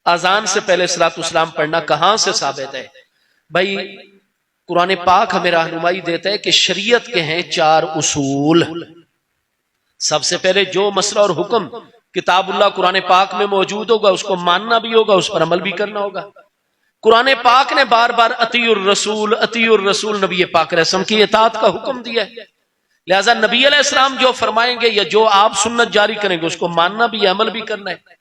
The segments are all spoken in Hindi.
अजान से पहले सलातुस्सलाम पढ़ना कहां से साबित है? भाई कुरान पाक हमें रहनुमाई देता है कि शरीयत के हैं 4 उसूल। सबसे पहले जो मसला और हुक्म किताबुल्लाह कुरान पाक में मौजूद होगा उसको मानना भी होगा, उस पर अमल भी करना होगा। कुरान पाक ने बार बार अतीउर रसूल नबी पाक रसम की इताअत का हुक्म दिया है। लिहाजा नबी अलैहिस्सलाम जो फरमाएंगे या जो आप सुन्नत जारी करेंगे उसको मानना भी है, अमल भी करना है।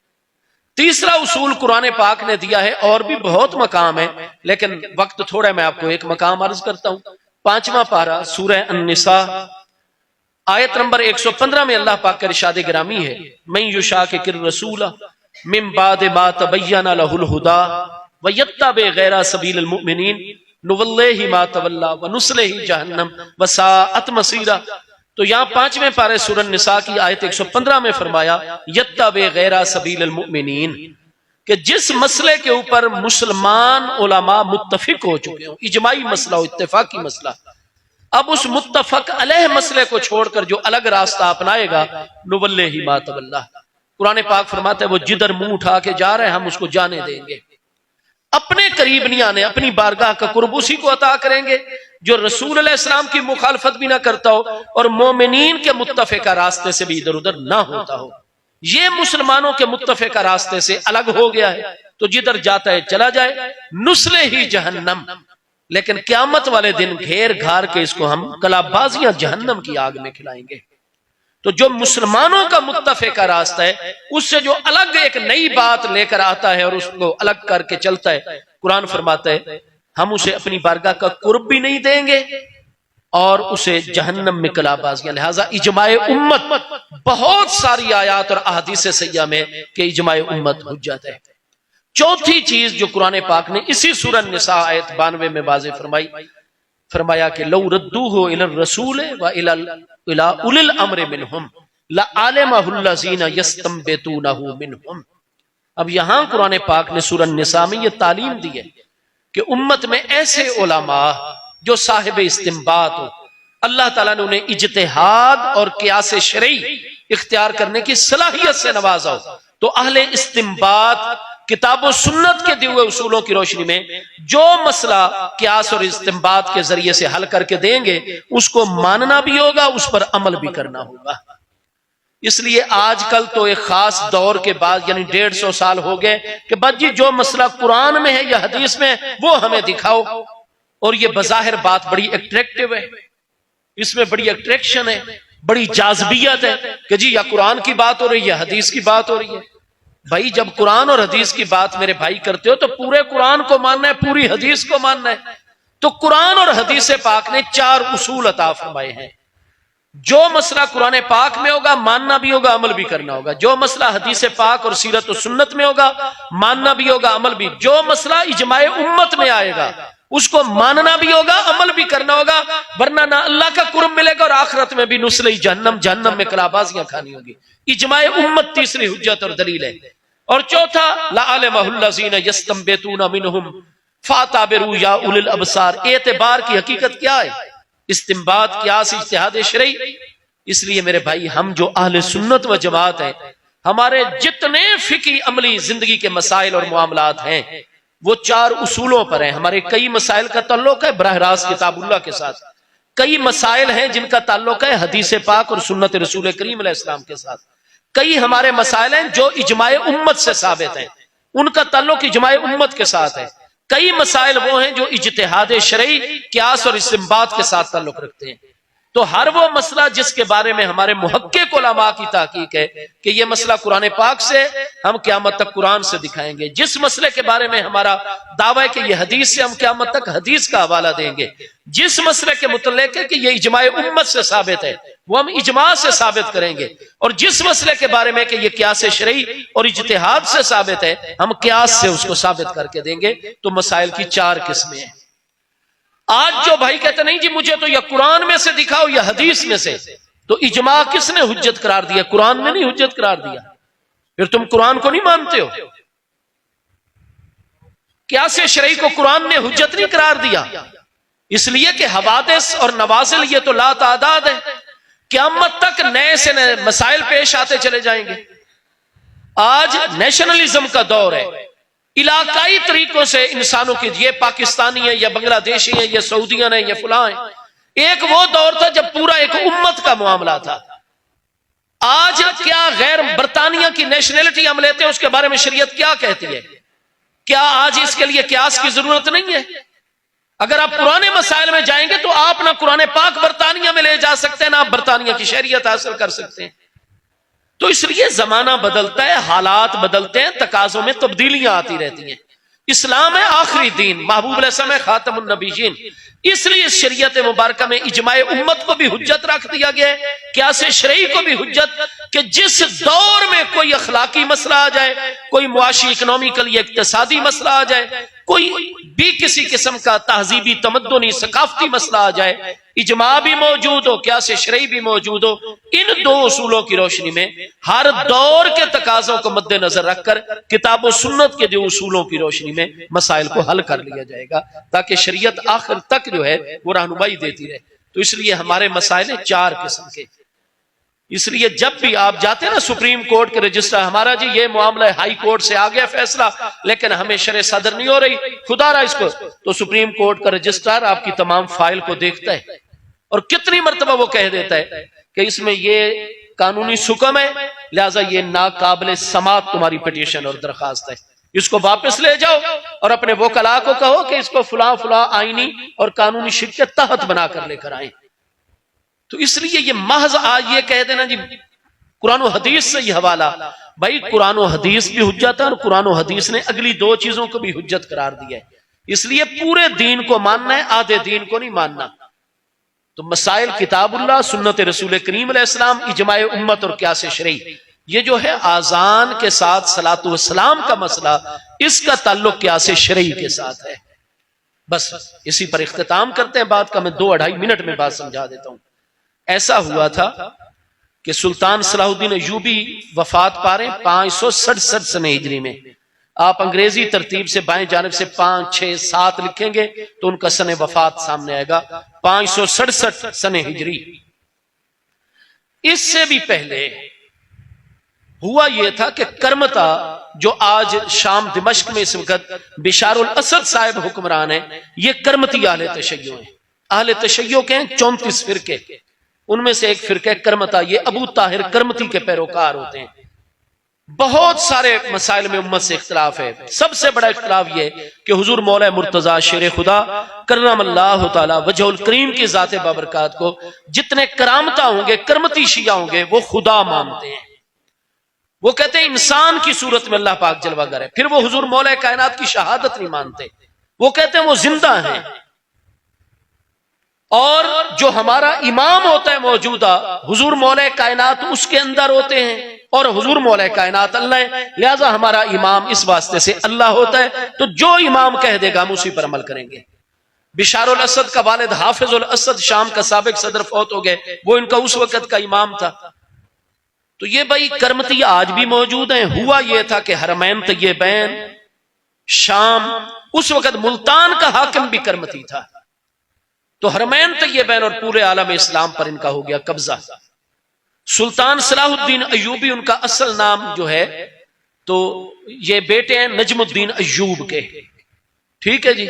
तीसरा उसूल कुरान पाक ने दिया है, और भी बहुत मकाम है लेकिन वक्त थोड़ा है, मैं आपको एक मकाम अर्ज करता हूं। 5वां पारा सूरह अन-निसा आयत नंबर 115 में अल्लाह पाक का इरशाद गिरामी है, मैं युशाकिर रसूला मिन बाद मा तबय्यना लहुल हुदा व यत्तबि गैरा सबीलिल मुमिनीन नुवल्लिहि मा तवल्ला व नुस्लिहि जहन्नम व साअत मसीरा। तो यहाँ 5वें पारे सूरह निसा की आयत 115 में फरमाया यत्तबि गैरा सबीलिल मुमिनीन, कि जिस मसले के ऊपर मुसलमान उलमा मुत्तफिक हो चुके हो, इजमाई मसला हो, इत्तेफाकी मसला, अब उस मुत्तफक अलैह मसले को छोड़कर जो अलग रास्ता अपनाएगा नुवल्लिहि मा तवल्ला, कुरान पाक फरमाता है वो जिधर मुंह उठा के जा रहे हैं हम उसको जाने देंगे, अपने करीब नहीं आने, अपनी बारगाह का कुर्ब उसी को अता करेंगे जो रसूल अलैहिस्सलाम की मुखालफत भी ना करता हो और मोमिनीन के मुत्तफिका रास्ते से भी इधर उधर ना होता हो। ये मुसलमानों के मुत्तफिका रास्ते से अलग हो गया है, तो जिधर जाता है चला जाए, नुस्ले ही जहन्नम। लेकिन क्यामत वाले दिन घेर घार के इसको हम कलाबाजियां जहन्नम की आग में खिलाएंगे। तो जो मुसलमानों का मुत्तफिका रास्ता है उससे जो अलग एक नई बात लेकर आता है और उसको अलग करके चलता है, कुरान फरमाता है हम उसे अपनी बारगाह का कुर्ब भी नहीं देंगे और उसे जहन्नम में कलाबाजियां। लिहाजा इजमाए उम्मत, बहुत सारी आयात और अहादीस सैया में कि इजमाए उम्मत हुज्जत है। चौथी चीज जो कुरान पाक ने इसी सूरह निसा आयत 92 में वाज़ेह फरमाया कि लौ रद्दूहु इलर रसूल व इला उलिल अम्र मिनहुम लआलिमहुल्लज़ीना यस्तंबितूनहु मिनहुम। अब यहां कुरान पाक ने सूरह निसा में यह तालीम दी है कि उम्मत में ऐसे उलमा जो साहिब इस्तिंबात हो, अल्लाह ताला ने उन्हें इज्तिहाद और कियास शरई इख्तियार करने की सलाहियत से नवाजा हो, तो अहले इस्तिंबात किताब और सुन्नत के दिए हुए उसूलों की रोशनी में जो मसला कियास और इस्तिंबात के जरिए से हल करके देंगे उसको मानना भी होगा, उस पर अमल भी करना होगा। इसलिए आजकल तो एक खास दौर के बाद यानी 150 साल हो गए कि बस जी जो मसला कुरान में है या हदीस में है वो हमें दिखाओ, और ये बज़ाहिर बात बड़ी अट्रैक्टिव है, इसमें बड़ी अट्रैक्शन है, बड़ी जाज़बियत है कि जी या कुरान की बात हो रही है या हदीस की बात हो रही है। भाई जब कुरान और हदीस की बात मेरे भाई करते हो तो पूरे कुरान को मानना है, पूरी हदीस को मानना है। तो कुरान और हदीस पाक ने 4 उसूल अता फरमाए हैं। जो मसला कुरान पाक में होगा मानना भी होगा, अमल भी करना होगा। जो मसला हदीस पाक और सीरत और सुन्नत में होगा मानना भी होगा, अमल भी। जो मसला इजमाए उम्मत में आएगा उसको मानना भी होगा, अमल भी करना होगा, वरना ना अल्लाह का कुर्ब मिलेगा और आखिरत में भी नुस्ले जहन्नम, जहन्नम में कलाबाजियां खानी होगी। इजमाए उम्मत तीसरी हुज्जत और दलील है। और चौथा लआलिमहुल्लज़ीना यस्तंबितूना मिनहुम फाताबिरू या उलिल अबसार। एतबार की हकीकत क्या है? इस्तिंबात, कियास, इज्तिहाद शरई। इसलिए मेरे भाई हम जो अहले सुन्नत व जमात हैं, हमारे जितने फिकी अमली जिंदगी के मसाइल और मामलात हैं वो 4 उसूलों पर हैं। हमारे कई मसाइल का ताल्लुक है बराह रास्त किताबुल्लाह के साथ, कई मसाइल हैं जिनका ताल्लुक है हदीस पाक और सुन्नत रसूल करीम अलैहिस्सलाम के साथ, कई हमारे मसाइल हैं जो इजमाए उम्मत से साबित हैं, उनका ताल्लुक इजमाए उम्मत के साथ है। कई मसाइल वो हैं जो इज्तिहाद शरई, कियास और इस्तिंबात के साथ ताल्लुक रखते हैं। तो हर वो मसला जिसके बारे में हमारे मुहक्किक उलमा की ताकीक है कि ये मसला कुरान पाक से, हम क़यामत तक कुरान से दिखाएंगे। जिस मसले के बारे में हमारा दावा है कि ये हदीस से, हम क़यामत तक हदीस का हवाला देंगे। जिस मसले के मुतल्लिक़ है कि ये इजमाए उम्मत से साबित है वो हम इजमा से साबित करेंगे, और जिस मसले के बारे में कि ये कियास शरई और इज्तिहाद से साबित है हम कियास से उसको साबित करके देंगे। तो मसाइल की 4 किस्में हैं। आज जो भाई कहते नहीं जी मुझे तो या कुरान में से दिखाओ या हदीस में से, तो इजमा किसने हुज्जत करार दिया? कुरान ने नहीं हुज्जत करार दिया। फिर तुम कुरान को नहीं मानते हो। कियास शरई को कुरान ने हुज्जत नहीं करार दिया, इसलिए कि हवादिस और नवाजिल ये तो ला तादाद है, क़यामत तक नए से नए मसाइल पेश आते चले जाएंगे। आज नेशनलिज्म का दौर है, इलाकाई तरीकों से इंसानों के, ये पाकिस्तानी है या बांग्लादेशी है, ये सऊदियन है, ये फलां है। एक वो दौर था जब पूरा एक उम्मत का मामला था। आज क्या गैर बरतानिया की नेशनैलिटी हम लेते हैं, उसके बारे में शरीयत क्या कहती है? क्या आज इसके लिए क्यास की जरूरत नहीं है? अगर आप पुराने मसाइल में जाएंगे तो आप ना कुरान पाक बरतानिया में ले जा सकते हैं, ना आप बरतानिया की शरीयत हासिल कर सकते हैं। तो इसलिए जमाना बदलता है, हालात बदलते हैं, तकाजों में तब्दीलियां आती रहती हैं। इस्लाम है आखिरी दीन, महबूब अलैहिस्सलाम है खातमुन नबीयीन, इसलिए शरीयत मुबारक में इजमाए उम्मत को भी हुज्जत रख दिया गया है, क्यास शरई को भी हुज्जत, कि जिस दौर में कोई अखलाकी मसला आ जाए, कोई मुआशी इकोनॉमिकल या इक्तिसादी मसला आ जाए, कोई भी किसी किस्म का तहजीबी तमद्दुनी सकाफती मसला आ जाए, इजमा भी मौजूद हो, क्यास शरई भी मौजूद हो, इन दो उसूलों की रोशनी में हर दौर के तकाजों को मद्देनजर रखकर किताब और सुन्नत के जो उसूलों की रोशनी में मसाइल को हल कर लिया जाएगा, ताकि शरीयत आखिर तक जो है वो रहनुमाई देती रहे। तो इसलिए हमारे मसाइल हैं 4 किस्म के। इसलिए जब भी आप जाते हैं ना सुप्रीम कोर्ट के रजिस्ट्रार, हमारा जी ये मामला है, हाई कोर्ट से आ गया फैसला लेकिन हमें शरह सदर नहीं हो रही, खुदा रहा इसको, तो सुप्रीम कोर्ट का रजिस्ट्रार आपकी तमाम फाइल को देखता है और कितनी मरतबा वो कह देता है कि इसमें ये कानूनी सुकम है, लिहाजा ये नाकाबिल समात तुम्हारी पिटीशन और दरखास्त है, इसको वापस ले जाओ और अपने वकला को कहो कि इसको फुला फुला आईनी और कानूनी शिक के तहत बनाकर लेकर आए। तो इसलिए ये महज आज ये कह देना जी कुरान और हदीस से ये हवाला, भाई कुरान और हदीस भी हुज्जत है और कुरान और हदीस ने अगली 2 चीजों को भी हुज्जत करार दिया है। इसलिए पूरे दीन को मानना है, आधे दीन को नहीं मानना। तो मसाइल किताबुल्लाह, सुन्नत रसूल करीम अलैहिस्सलाम, इजमाए उम्मत और क्यास शरई, ये जो है आजान के साथ सलातो व सलाम का मसला, इसका ताल्लुक क्यास शरई के साथ है। बस इसी पर इख्तिताम करते हैं बात का। मैं 2-2.5 मिनट में बात समझा देता हूं। ऐसा हुआ था कि सुल्तान सलाहुद्दीन अय्यूबी वफात पा रहे 567 सने हिजरी में। आप अंग्रेजी तरतीब से बाएं जानिब से 5, 6, 7 लिखेंगे तो उनका सने वफात सामने आएगा, 567 सने हिजरी। इससे भी पहले हुआ यह था कि करमता, जो आज शाम दिमश्क में इस वक्त बिशारुल असद साहिब हुक्मरान है, ये करमती आहले तशय्यो हैं। आहले तशय्यो के 34 फिरके, उनमें से एक फिरके करमता, ये अबू ताहिर करमती के पैरोकार होते हैं। बहुत सारे मसाइल में उम्मत से इख्तिलाफ है। सबसे बड़ा इख्तिलाफ यह कि हुजूर मौला मुर्तजा शेर खुदा करमल्लाहु तआला वजहुल करीम की जाते बाबरकात को जितने करामता होंगे, करमती शिया होंगे, वो खुदा मानते हैं। वो कहते हैं इंसान की सूरत में अल्लाह पाक जलवागर है। फिर वो हुजूर मौला कायनात की शहादत नहीं मानते, वो कहते हैं वो जिंदा है। और जो हमारा इमाम होता है मौजूदा, हुजूर मौला कायनात उसके अंदर होते हैं और हुजूर मौला कायनात अल्लाह है, लिहाजा हमारा इमाम इस वास्ते से अल्लाह होता है। तो जो इमाम कह देगा हम उसी पर अमल करेंगे। बिशारुल असद का वालिद हाफिजुल असद शाम का साबिक सदर फौत हो गए, वो इनका उस वक्त का इमाम था। तो ये भाई करमती आज भी मौजूद हैं। हुआ यह था कि हरमैन तय्यबैन शाम, उस वक्त मुल्तान का हाकिम भी करमती था, तो हरमैन तय्यबैन और पूरे आलम इस्लाम पर इनका हो गया कब्जा। सुल्तान सलाहुद्दीन अय्यूबी उनका असल नाम जो है, तो ये बेटे हैं नजमुद्दीन अय्यूब के, ठीक है जी।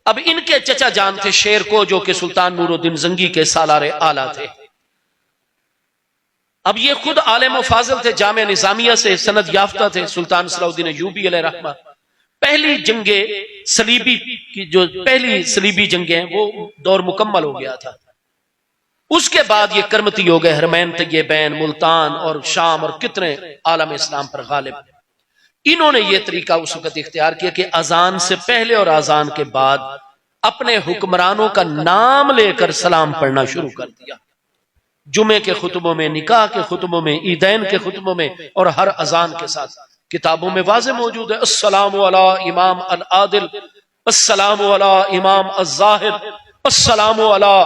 अब इनके चचा जान थे शेर को, जो कि सुल्तान नूरुद्दीन जंगी के सालारे आला थे। अब ये खुद आलिम व फाजिल थे, जामिया निजामिया से सनद याफ्ता थे। सुल्तान सलाहुद्दीन अय्यूबी अलैहि रहमा पहली जंगे सलीबी की, जो पहली सलीबी जंगे हैं, वो दौर मुकम्मल हो गया था। उसके बाद ये करमती हो गए, हरमैन तय्यबैन, मुल्तान और शाम और कितने आलम इस्लाम पर गालिब। इन्होंने ये तरीका उस वक्त इख्तियार किया कि अजान से पहले और अजान के बाद अपने हुक्मरानों का नाम लेकर सलाम पढ़ना शुरू कर दिया। जुमे के खुतबों में, निकाह के खुतबों में, ईदैन के खुतबों में और हर अजान के साथ किताबों में वाज़े मौजूद है, अस्सलामु अला इमाम अल आदिल, अस्सलामु अला इमाम अज़्ज़ाहिर, अस्सलामु अला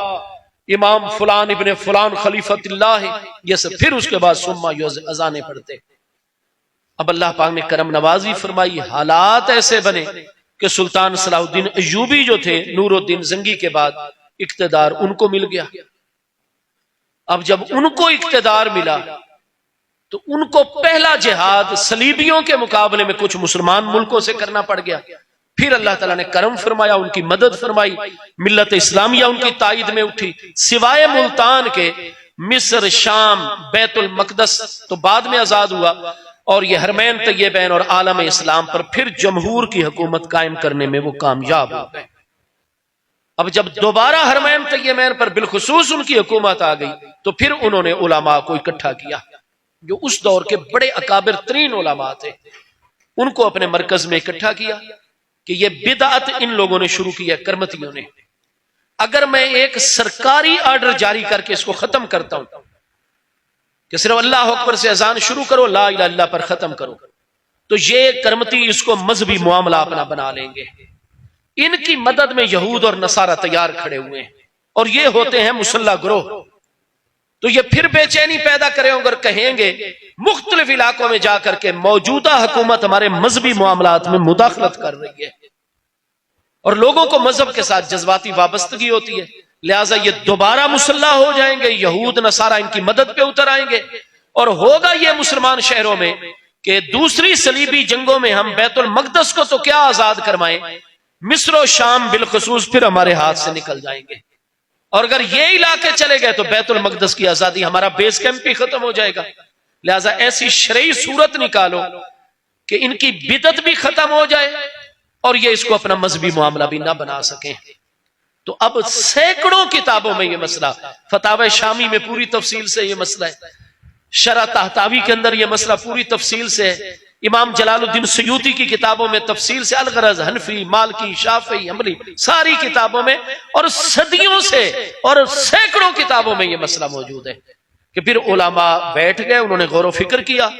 इमाम फुलान इब्ने फुलान खलीफतुल्लाह। ये सब फिर उसके बाद सुम्मा अजाने पढ़ते। अब अल्लाह पाक ने करम नवाजी फरमाई, हालात ऐसे बने कि सुल्तान सलाहुद्दीन अय्यूबी जो थे नूरुद्दीन जंगी के बाद, इक्तदार उनको मिल गया। अब जब उनको इक्तदार मिला तो उनको पहला जिहाद सलीबियों के मुकाबले में कुछ मुसलमान मुल्कों से करना पड़ गया। फिर अल्लाह ताला ने करम फरमाया, उनकी मदद फरमाई, मिल्लत इस्लामिया उनकी ताईद में उठी। सिवाय मुल्तान के मिस्र, शाम, बैतुल मकदस तो बाद में आजाद हुआ, और ये हरमैन तैयबैन और आलम इस्लाम पर फिर जमहूर की हुकूमत कायम करने में वो कामयाब हो गए। अब जब दोबारा हरमैन तैयबैन पर बिलखुसूस उनकी हुकूमत आ गई, तो फिर उन्होंने उलमा को इकट्ठा किया, जो उस दौर के बड़े अकाबिर तरीन उलमा थे, उनको अपने मरकज में इकट्ठा किया कि ये बिदअत इन लोगों ने शुरू की है, करमतियों ने। अगर मैं एक सरकारी ऑर्डर जारी करके इसको खत्म करता हूं कि सिर्फ अल्लाह अकबर से अजान शुरू करो, ला इलाहा इल्लल्लाह पर खत्म करो, तो ये करमती इसको मजहबी मामला अपना बना लेंगे। इनकी मदद में यहूद और नसारा तैयार खड़े हुए हैं, और ये होते हैं मुसल्ला ग्रोह। तो ये फिर बेचैनी पैदा करेंगे और कहेंगे मुख्तलिफ इलाकों में जाकर के मौजूदा हुकूमत हमारे मजहबी मामलात में मुदाखलत कर रही है, और लोगों को मजहब के साथ जज्बाती वाबस्तगी होती है, लिहाजा ये दोबारा मुसल्ला हो जाएंगे, यहूद नसारा इनकी मदद पे उतर आएंगे, और होगा ये मुसलमान शहरों में कि दूसरी सलीबी जंगों में हम बैतुल मकदस को तो क्या आजाद करवाएं, मिस्र और शाम बिलखुसूस फिर हमारे हाथ से निकल जाएंगे। और अगर ये इलाके चले गए तो बैतुल मकदस की आजादी, हमारा बेस कैंप भी खत्म हो जाएगा। लिहाजा ऐसी शरई सूरत निकालो कि इनकी बिदत भी खत्म हो जाए और ये इसको अपना मजहबी मामला भी ना बना सके। तो अब सैकड़ों किताबों में यह मसला, फतावा शामी में पूरी तफसील से यह मसला है, शरह तहतावी के अंदर यह मसला पूरी तफसील से है, इमाम जलालुद्दीन सयूती की किताबों में तफसील से, अलगरज, हनफी, मालकी, शाफी, हम्बली, सारी किताबों में और सदियों से और सैकड़ों किताबों में यह मसला मौजूद है कि फिर उलमा बैठ गए, उन्होंने गौर फिक्र किया,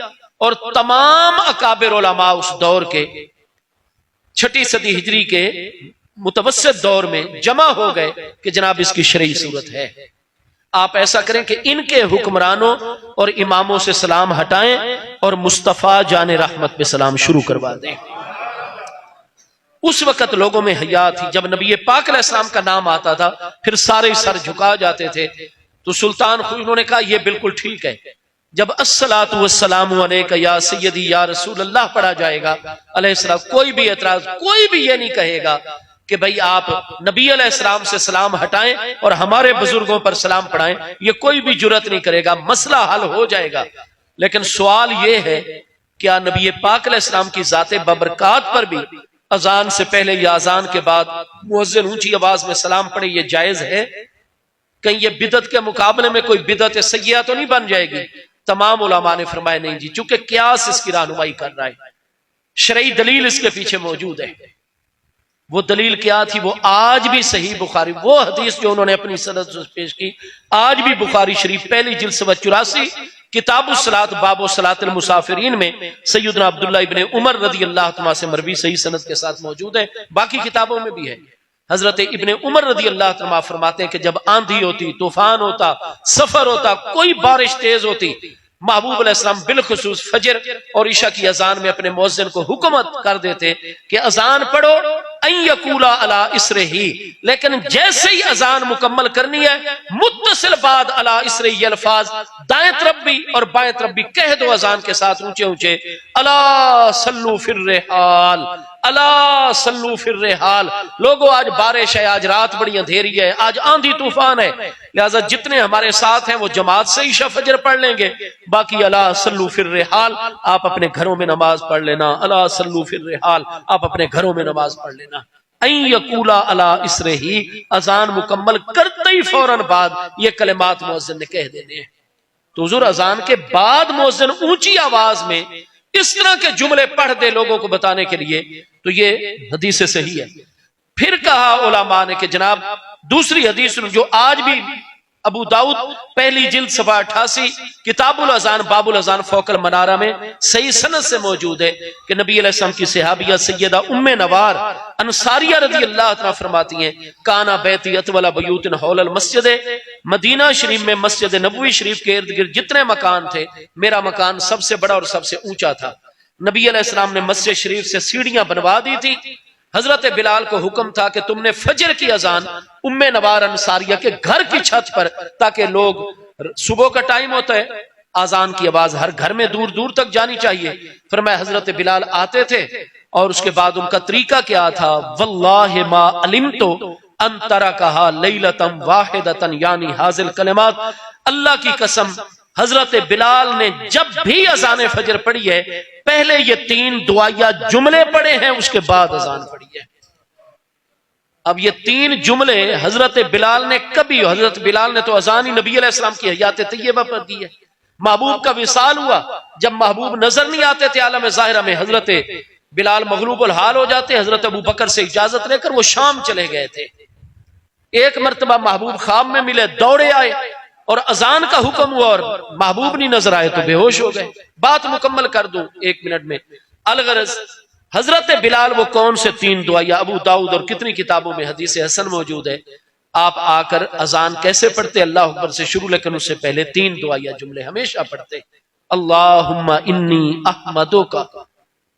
और तमाम अकाबिर उलमा उस दौर के 6ठी सदी हिजरी के मुतवस्सित दौर में जमा हो गए कि जनाब इसकी शरई सूरत है। आप ऐसा करें कि इनके हुक्मरानों और इमामों से सलाम हटाएं और मुस्तफा जाने रहमत पे सलाम शुरू करवा दें। उस वक्त लोगों में हया थी, जब नबी पाक अलैहिस्सलाम का नाम आता था फिर सारे सर झुका जाते थे। तो सुल्तान खुद उन्होंने कहा यह बिल्कुल ठीक है, जब अस्सलातु वस्सलामु अलैका या सय्यदी या रसूल अल्लाह पढ़ा जाएगा अलैहिस्सलाम, कोई भी एतराज, कोई भी ये नहीं कहेगा कि भाई आप नबी अलैहिस्सलाम से सलाम हटाएं और हमारे बुजुर्गों पर सलाम पढ़ाएं, ये कोई भी जुर्रत नहीं करेगा, मसला हल हो जाएगा। लेकिन सवाल ये है, क्या नबी पाक अलैहिस्सलाम की जाते बबरकात पर भी अजान से पहले या अजान के बाद मुअज्जिन ऊंची आवाज में सलाम पढ़े, ये जायज है? कहीं ये बिदत के मुकाबले में कोई बिदत सय्या तो नहीं बन जाएगी? तमाम उलमा ने फरमाया नहीं जी, चूंकि क्यास इसकी रहनुमाई कर रहा है, शरई दलील इसके पीछे मौजूद है। वो दलील क्या थी? वो आज भी सही बुखारी, वो हदीस जो उन्होंने अपनी सनद से पेश की, आज भी बुखारी शरीफ पहली जिल्द 84 किताबुस सलात बाबो सलातुल मुसाफिरीन में सैयदना अब्दुल्लाह इब्ने उमर रदी अल्लाह तआला से मरवी सही सनद के साथ मौजूद है, बाकी किताबों में भी है। हजरत इब्ने उमर रदी अल्लाह तआला फरमाते हैं कि जब आंधी होती, तूफान होता, सफर होता, कोई बारिश तेज होती, महबूब अलैहिस्सलाम बिलखुसूस फजर और इशा की अजान में अपने मुअज्जिन को हुक्मत कर देते कि अजान पढ़ो यकूला अला इसरे ही, लेकिन जैसे ही अजान मुकम्मल करनी है मुत्तसिल बाद अला इसरे ही अल्फाज दाएं तरफ भी और बाएं तरफ भी कह दो अजान के साथ ऊंचे ऊंचे, अला सल्लू फिर रेहाल, अला सल्लू फिर रेहाल। लोगों आज बारिश है, आज रात बड़ी अंधेरी है, आज आंधी तूफान है, लिहाजा जितने हमारे साथ हैं वो जमात से ईशा फजर पढ़ लेंगे, बाकी अला सल्लू फिर रेहाल, आप अपने घरों में नमाज पढ़ लेना, अला सल्लू फिर रेहाल, आप अपने घरों में नमाज पढ़ लेना। यकूला अला इसरे ही, अजान मुकम्मल करते ही फौरन बाद ये कलिमात मुअज्जिन ने कह देने हैं। तो हुजूर अजान के बाद मुअज्जिन ऊंची आवाज में इस तरह के जुमले पढ़ दे लोगों को बताने के लिए, तो ये हदीस सही है। फिर कहा उलमा ने कि जनाब दूसरी हदीस जो आज भी अबू दाऊद पहली जिल्द सफा 88 किताबुल अजान बाबुल अजान फौकल मनारा में सही सनद से मौजूद है कि नबी अलैहिस्सलाम की सहाबिया सैयदा उम्मे नवार अंसारिया रज़ी अल्लाह तआला फरमाती हैं, काना बैती अतवला बयूतिन हौलल मस्जिद, मदीना शरीफ में मस्जिद नबवी शरीफ के इर्द गिर्द जितने मकान थे, मेरा मकान सबसे बड़ा और सबसे ऊंचा था। नबी अलैहिस्सलाम ने मस्जिद शरीफ से सीढ़ियां बनवा दी थी। हजरत बिलाल को हुक्म था कि तुमने फजर की अजान उम्मे नवार अंसारिया के घर की छत पर, ताकि लोग, सुबह का टाइम होता है, आजान की आवाज हर घर में दूर दूर तक जानी चाहिए। फरमाया हजरत बिलाल आते थे और उसके बाद उनका तरीका क्या था, वल्लाहि मा अलिमतु अन तरकहा लैलतन वाहिदतन यानी हाजिल कलिमात, अल्लाह की कसम हजरत बिलाल ने जब भी अजान फजर पढ़ी है पहले ये 3 दुआया जुमले पढ़े हैं, उसके बाद अजान पढ़ी है। अब ये 3 जुमले हजरत बिलाल ने कभी, हजरत बिलाल ने तो अजान ही नबी अलैहिस्सलाम की हयात तैयबा पर दी है। महबूब का विसाल हुआ, जब महबूब नजर नहीं आते थे आलम ज़ाहिरा में, हजरत बिलाल मगलूबुल हाल हो जाते, हजरत अबू बकर से इजाजत लेकर वो शाम चले गए थे। एक मर्तबा महबूब ख्वाब में मिले, दौड़े आए और अजान का हुक्म हुआ और महबूब नहीं नजर आए तो बेहोश हो गए। बात मुकम्मल कर दूं 1 मिनट में। अलगरज हजरत बिलाल वो कौन से 3 दुआया, अबू दाऊद और कितनी किताबों में हदीस हसन मौजूद है, आप आकर अजान कैसे पढ़ते, अल्लाह अकबर से शुरू, लेकिन उससे पहले 3 दुआया जुमले हमेशा पढ़ते। अल्लाहुम्मा इन्नी अहमदुका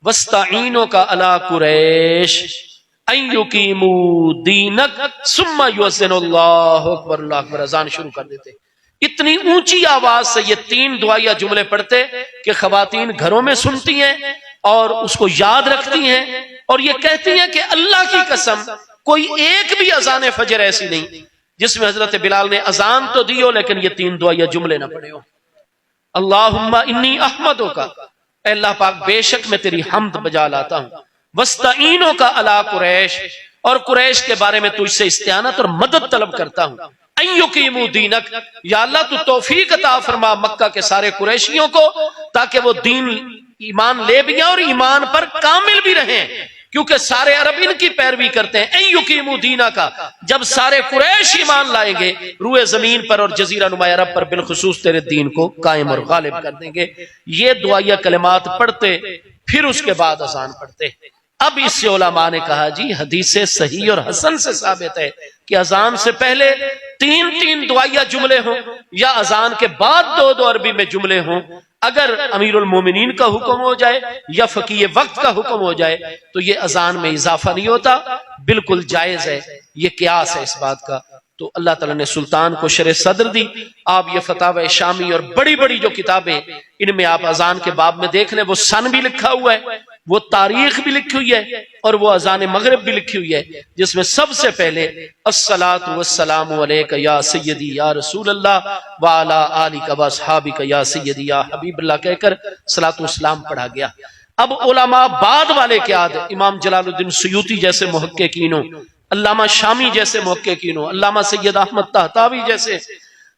वस्ताईनुका अला कुरैश अन युकीमू दीनक सुम्मा युअज़्ज़िनुल्लाहु अकबर, अल्लाहु अकबर, अजान शुरू कर देते। इतनी ऊंची आवाज से ये 3 दुआया जुमले पढ़ते कि खवातीन घरों में सुनती हैं और उसको याद रखती हैं और ये कहती हैं कि अल्लाह की कसम कोई एक भी अजान फजर ऐसी नहीं जिसमें हजरत बिलाल ने अजान तो दी हो लेकिन ये 3 दुआया जुमले ना पढ़े हो। अल्लाहुम्मा इन्नी अहमदुका, अल्लाह पाक बेशक मैं तेरी हम्द बजा लाता हूं, वस्ताईनो का अला कुरैश, और कुरैश के बारे में तुझसे इस्तियानत और मदद तलब करता हूं। अन युकीमू दीनक, या अल्लाह तू तौफीक अता फरमा मक्का के सारे कुरैशियों को ताकि वो दीन ईमान ले भी और ईमान पर कामिल भी रहें, क्योंकि सारे अरब इनकी पैरवी करते हैं। अन युकीमू दीना का, जब सारे कुरैश ईमान लाएंगे रूए जमीन पर और जजीरा नुमा अरब पर बिलखुसूस तेरे दीन को कायम और गालिब कर देंगे। ये दुआया कलिमात पढ़ते, फिर उसके बाद अजान पढ़ते। अब इससे उलमा ने कहा जी हदीस सही और हसन से साबित है कि अजान से पहले 3 दुआया जुमले हों या अजान के बाद 2 अरबी में जुमले हों। अगर अमीरुल मोमिनीन का हुक्म हो जाए या फकीह वक्त का हुक्म हो जाए तो ये अजान में इजाफा नहीं होता, बिल्कुल जायज है, ये कियास है इस बात का। तो अल्लाह ताला ने सुल्तान को शरे सदर दी। आप ये फतावा शामी और बड़ी बड़ी जो किताबें, इनमें आप अजान के बाब में देख लें, वो सन भी लिखा हुआ है, वो तारीख भी लिखी हुई है और वो अजान मगरिब भी लिखी हुई है, जिसमें सबसे पहले अस्सलातु वस्सलामु अलैका या सय्यदी या रसूल अल्लाह व अला आलिका व अस्हाबिका या सय्यदी या हबीबल्लाह कहकर सलातु वस्सलाम पढ़ा गया। अब उलमा बाद वाले क्या थे, इमाम जलालुद्दीन सुयूती जैसे मुहक्किकीनों, अल्लामा शामी जैसे मुहक्किकीनों, अल्लामा सैयद अहमद तहतावी जैसे,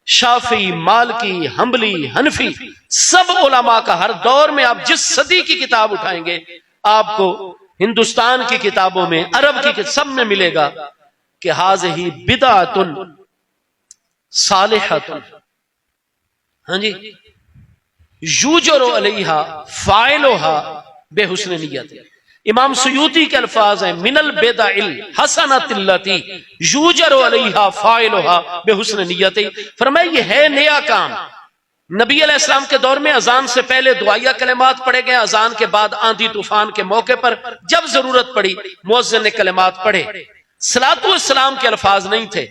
शाफी, मालकी, हम्बली, हनफी, सब उलमा का हर दौर में आप जिस सदी की किताब उठाएंगे आपको हिंदुस्तान की किताबों में, अरब की सब में मिलेगा कि हाज़िही बिदअतुन सालिहतुन, हाँ जी, युजरू अलैहा फाइलुहा बेहुस्न नियत। इमाम सुयूती के अल्फाज हैं मिनल बेदाइल हसनतिल्लती युजरू अलैहा फाइलुहा बेहुस्न नियत। फरमाया ये है नया काम। नबी अलैहिस्सलाम के दौर में अजान से पहले दुआया कलिमात पढ़े गए, अजान के बाद आंधी तूफान के मौके पर जब जरूरत पड़ी मुअज्जिन ने कलिमात पढ़े। सलातु वस्सलाम के अल्फाज नहीं थे,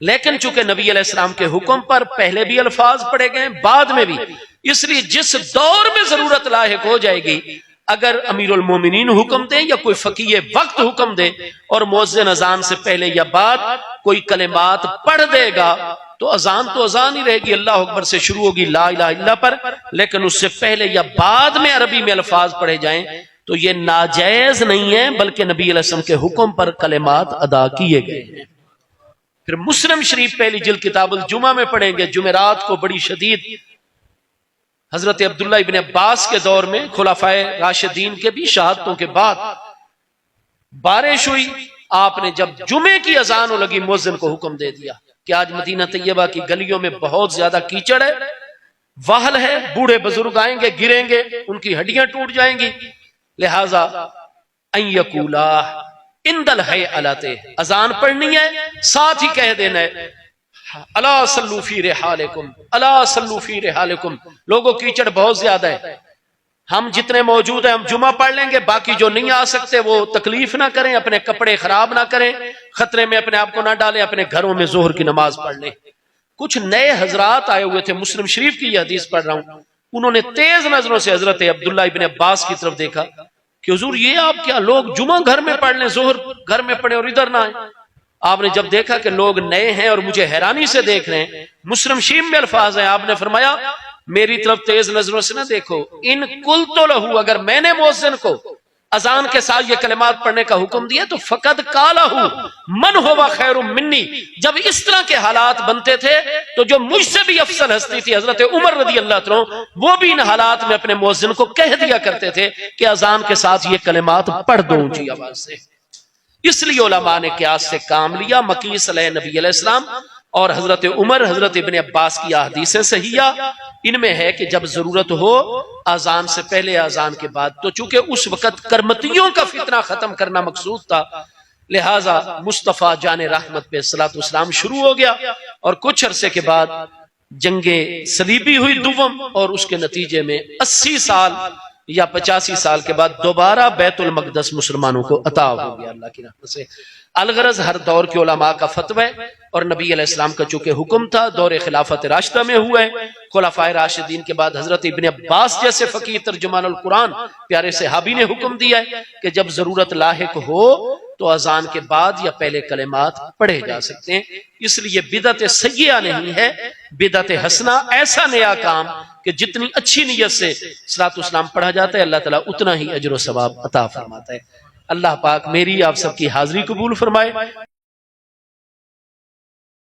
लेकिन चूंकि नबी अलैहिस्सलाम के हुक्म पर पहले भी अल्फाज पढ़े गए बाद में भी, इसलिए जिस दौर में जरूरत लाहिक हो जाएगी, अगर अमीरुल मोमिनीन हुक्म दे या कोई फकीह वक्त हुक्म दे और मुअज्जिन अजान से पहले या बाद कोई कलिमात पढ़ देगा तो अजान ही रहेगी, अल्लाह अकबर से शुरू होगी ला इलाहा इल्ला पर, लेकिन उससे पहले या बाद में अरबी में अल्फाज पढ़े जाएं तो ये नाजायज नहीं है, बल्कि नबी अलैहि सल्लम के हुक्म पर कलिमात अदा किए गए हैं। फिर मुस्लिम शरीफ पहली जिल्द किताबुल जुमा में पढ़ेंगे, जुमेरात को बड़ी शदीद हजरत अब्दुल्ला इब्न अब्बास के दौर में खुलाफाए राशिदीन के भी शहादतों के बाद बारिश हुई, आपने जब जुमे की अजान हो लगी मुअज्जिन को हुक्म दे दिया कि आज मदीना तैयबा की गलियों में बहुत ज्यादा कीचड़ है, वाहल है, बूढ़े बुजुर्ग आएंगे, गिरेंगे, उनकी हड्डियां टूट जाएंगी, लिहाजा अन यकूला इंदल है अलाते, अजान पढ़नी है, साथ ही कह देना है अला सल्लू फी रिहालिकुम, अला सल्लू फी रिहालिकुम। लोगों कीचड़ बहुत ज्यादा है, हम जितने मौजूद हैं हम जुमा पढ़ लेंगे, बाकी जो नहीं आ सकते वो तकलीफ ना करें, अपने कपड़े खराब ना करें, खतरे में अपने आप को ना डालें, अपने घरों में जोहर की नमाज पढ़ लें। कुछ नए हजरात आए हुए थे, मुस्लिम शरीफ की यह हदीस पढ़ रहा हूं, उन्होंने तेज नजरों से हजरत अब्दुल्ला इब्ने अब्बास की तरफ देखा कि हुजूर ये आप क्या, लोग जुमा घर में पढ़ लें, जोहर घर में पढ़े और इधर ना आए। आपने जब देखा कि लोग नए हैं और मुझे हैरानी से देख रहे हैं, मुस्लिम शीम में अल्फाज है, आपने फरमाया मेरी तरफ तेज नजरों से ना देखो, इन कुल तो लहू, अगर मैंने मुअज्जिन को अजान के साथ ये कलिमात पढ़ने का हुक्म दिया तो फकद कालहू मन होवा खैरुम मिन्नी। जब इस तरह के हालात बनते थे तो जो मुझसे भी अफसल हस्ती थी हजरत उमर रदी अल्लाह तआला, वो भी इन हालात में अपने मुअज्जिन को कह दिया करते थे कि अजान के साथ ये कलिमात पढ़ दो ऊंची आवाज से। इसलिए उलमा ने क़यास से काम लिया। मकीस नबी अलैहिस्सलाम और हजरत उमर, हजरत इब्ने अब्बास की अहदीसें सहिया, इनमें है कि जब जरूरत हो अजान से पहले, अजान के बाद। तो चूंकि उस वक्त करमतियों का फितना खत्म करना मकसूद था, लिहाजा मुस्तफ़ा जाने रहमत पे सलातो सलाम शुरू हो गया और कुछ अरसे के बाद जंगे सलीबी हुई दुवम, और उसके नतीजे में 80 साल या 85 साल के बाद दोबारा बैतुल मक़दस मुसलमानों को अता हो गया अल्लाह की रहमत से। अलगरज हर दौर के उलमा का फतवा है और नबी अलैहिस्सलाम का चूंकि हुक्म था, दौरे खिलाफत राशिदा में हुआ है। खुलाफाए राशिदीन के बाद हजरत इब्ने अब्बास जैसे फकीह तर्जुमानुल कुरान प्यारे सहाबी ने हुक्म दिया है कि जब जरूरत लाहिक हो तो अजान के बाद या पहले कलिमात पढ़े जा सकते हैं। इसलिए बिदअत सय्यिआ नहीं है, बिदअत हसना ऐसा नया काम कि जितनी अच्छी नीयत से सलातो सलाम पढ़ा जाता है, अल्लाह ताला उतना ही अजर व सवाब अता फरमाता है। अल्लाह पाक मेरी आप सबकी हाजिरी कबूल फरमाए।